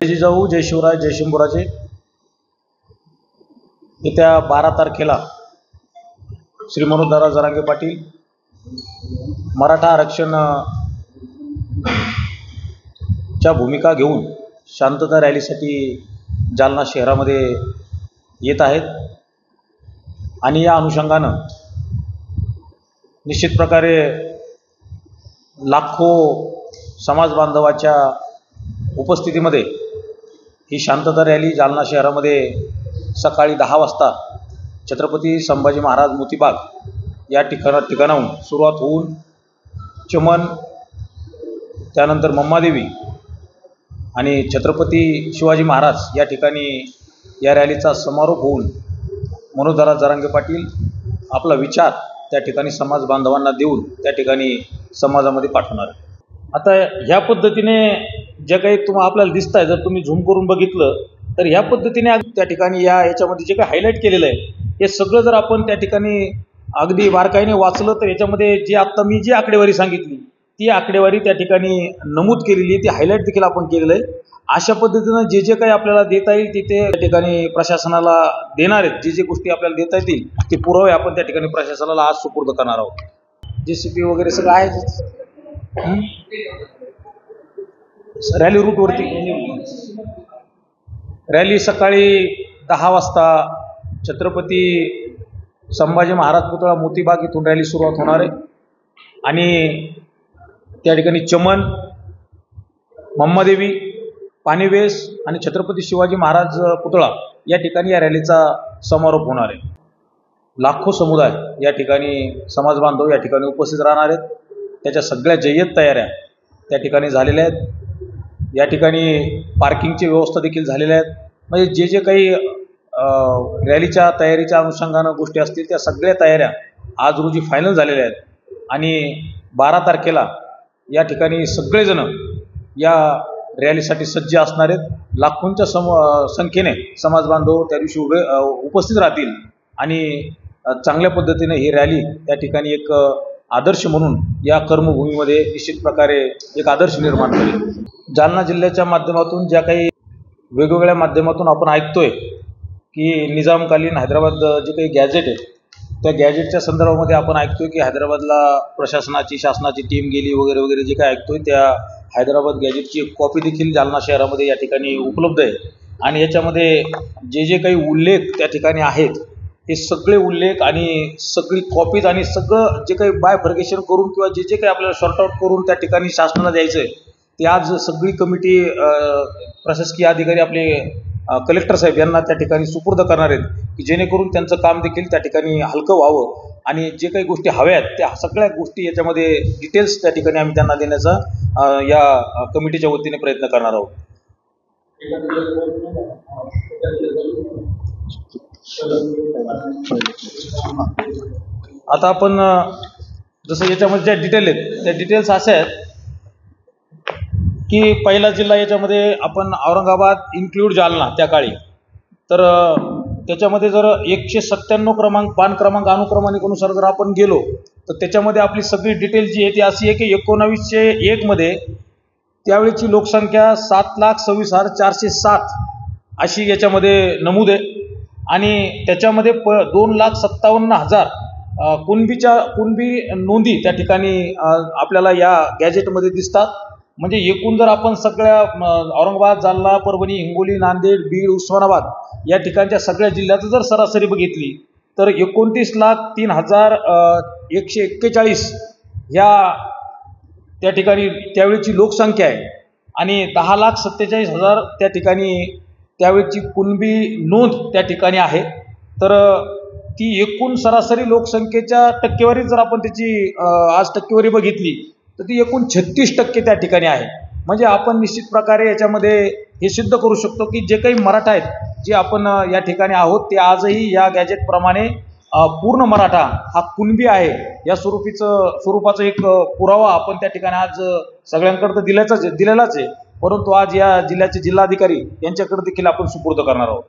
जिजाऊ जय शिवराय जय शंभूराजे येत्या 12 तारखेला श्री मनोहरदादा जरांगे पाटील मराठा आरक्षण च्या भूमिका घेऊन शांतता रॅलीसाठी जालना शहरामध्ये येत आहेत आणि या अनुषंगानं निश्चित प्रकारे लाखो समाज बांधवाच्या उपस्थितीमध्ये ही शांतता रॅली जालना शहरामध्ये सकाळी 10 वाजता छत्रपती संभाजी महाराज मोतीबाग या ठिकाणाहून सुरुवात होऊन चमन त्यानंतर मम्मादेवी आणि छत्रपती शिवाजी महाराज या ठिकाणी या रॅलीचा समारोप होऊन मनोहरदादा जरांगे पाटील आपला विचार त्या ठिकाणी समाज बांधवांना देऊन त्या ठिकाणी समाजामध्ये पाठवणार. आता ह्या पद्धतीने जे काही आपल्याला दिसत आहे, जर तुम्ही झूम करून बघितलं तर ह्या पद्धतीने त्या ठिकाणी याच्यामध्ये जे काही हायलाईट केलेलं आहे हे सगळं जर आपण त्या ठिकाणी अगदी बारकाईने वाचलं तर याच्यामध्ये जी आत्ता मी जी आकडेवारी सांगितली ती आकडेवारी त्या ठिकाणी नमूद केलेली आहे, ती हायलाईट देखील आपण केलेलं आहे. अशा पद्धतीनं जे जे काही आपल्याला देता येईल ते त्या ठिकाणी प्रशासनाला देणार आहेत. जे जे गोष्टी आपल्याला देता येतील ते पुरावे आपण त्या ठिकाणी प्रशासनाला आज सुपूर्द करणार आहोत. JCP वगैरे सगळं आहे. रॅली रूटवरती रॅली सकाळी 10 वाजता छत्रपती संभाजी महाराज पुतळा मोतीबाग इथून रॅली सुरुवात होणार आहे आणि त्या ठिकाणी चमन, मम्मादेवी, पाणीवेस आणि छत्रपती शिवाजी महाराज पुतळा या ठिकाणी या रॅलीचा समारोप होणार आहे. लाखो समुदाय या ठिकाणी समाज बांधव या ठिकाणी उपस्थित राहणार आहेत. त्याच्या सगळ्या जय्यत तयाऱ्या त्या ठिकाणी झालेल्या आहेत. या ठिकाणी पार्किंगची व्यवस्था देखील झालेल्या आहेत. म्हणजे जे जे काही रॅलीच्या तयारीच्या अनुषंगानं गोष्टी असतील त्या सगळ्या तयाऱ्या आज रोजी फायनल झालेल्या आहेत आणि 12 तारखेला या ठिकाणी सगळेजण या रॅलीसाठी सज्ज असणार आहेत. लाखोंच्या संख्येने समाज बांधव त्या दिवशी उपस्थित राहतील आणि चांगल्या पद्धतीने ही रॅली त्या ठिकाणी एक आदर्श म्हणून या कर्मभूमीमध्ये निश्चित प्रकारे एक आदर्श निर्माण करेल. जालना जिल्ह्याच्या माध्यमातून ज्या काही वेगवेगळ्या माध्यमातून आपण ऐकतोय की निजामकालीन हैदराबाद जे काही गॅजेट आहे त्या गॅजेटच्या संदर्भामध्ये आपण ऐकतोय की हैदराबादला प्रशासनाची शासनाची टीम गेली वगैरे वगैरे जे काही ऐकतोय त्या हैदराबाद गॅजेटची एक कॉपी देखील जालना शहरामध्ये या ठिकाणी उपलब्ध आहे आणि याच्यामध्ये जे जे काही उल्लेख त्या ठिकाणी आहेत हे सगळे उल्लेख आणि सगळी कॉपीज आणि सगळं जे काही बायफर्गेशन करून किंवा जे जे काही आपल्याला शॉर्ट आउट करून त्या ठिकाणी शासनाला द्यायचं आहे ते आज सगळी कमिटी प्रशासकीय अधिकारी आपले कलेक्टर साहेब यांना त्या ठिकाणी सुपूर्द करणार आहेत की जेणेकरून त्यांचं काम देखील त्या ठिकाणी हलकं व्हावं आणि जे काही गोष्टी हव्या आहेत त्या सगळ्या गोष्टी याच्यामध्ये डिटेल्स त्या ठिकाणी आम्ही त्यांना देण्याचा या कमिटीच्या वतीने प्रयत्न करणार आहोत. आता आपण जसं याच्यामध्ये ज्या डिटेल आहेत त्या डिटेल्स अशा आहेत की पहिला जिल्हा याच्यामध्ये आपण औरंगाबाद इन्क्लूड जालना त्या काळी, तर त्याच्यामध्ये जर 197 क्रमांक पान क्रमांक अनुक्रमानिकेनुसार जर आपण गेलो तर त्याच्यामध्ये आपली सगळी डिटेल जी आहे ती अशी आहे की 1901 मध्ये त्यावेळीची लोकसंख्या 7,26,407 अशी याच्यामध्ये नमूद आहे आणि त्याच्यामध्ये 2,57,000 कुणबी नोंदी त्या ठिकाणी आपल्याला या गॅजेटमध्ये दिसतात. म्हणजे एकूण जर आपण सगळ्या औरंगाबाद, जालना, परभणी, हिंगोली, नांदेड, बीड, उस्मानाबाद या ठिकाणच्या सगळ्या जिल्ह्याचं जर सरासरी बघितली तर 29,03,141 ह्या त्या ठिकाणी त्यावेळीची लोकसंख्या आहे आणि 10,47,000 त्या ठिकाणी त्यावेळीची कुणबी नोंद त्या ठिकाणी आहे. तर ती एकूण सरासरी लोकसंख्येच्या टक्केवारी जर आपण त्याची आज टक्केवारी बघितली तर ती एकूण 36% त्या ठिकाणी आहे. म्हणजे आपण निश्चित प्रकारे याच्यामध्ये हे सिद्ध करू शकतो की जे काही मराठा आहेत जे आपण या ठिकाणी आहोत ते आजही या गॅजेटप्रमाणे पूर्ण मराठा हा कुणबी आहे या स्वरूपाचा एक पुरावा आपण त्या ठिकाणी आज सगळ्यांकडे तर दिलेलाच आहे, परंतु आज या जिल्ह्याचे जिल्हाधिकारी यांच्याकडे देखील आपण सुपूर्द करणार आहोत.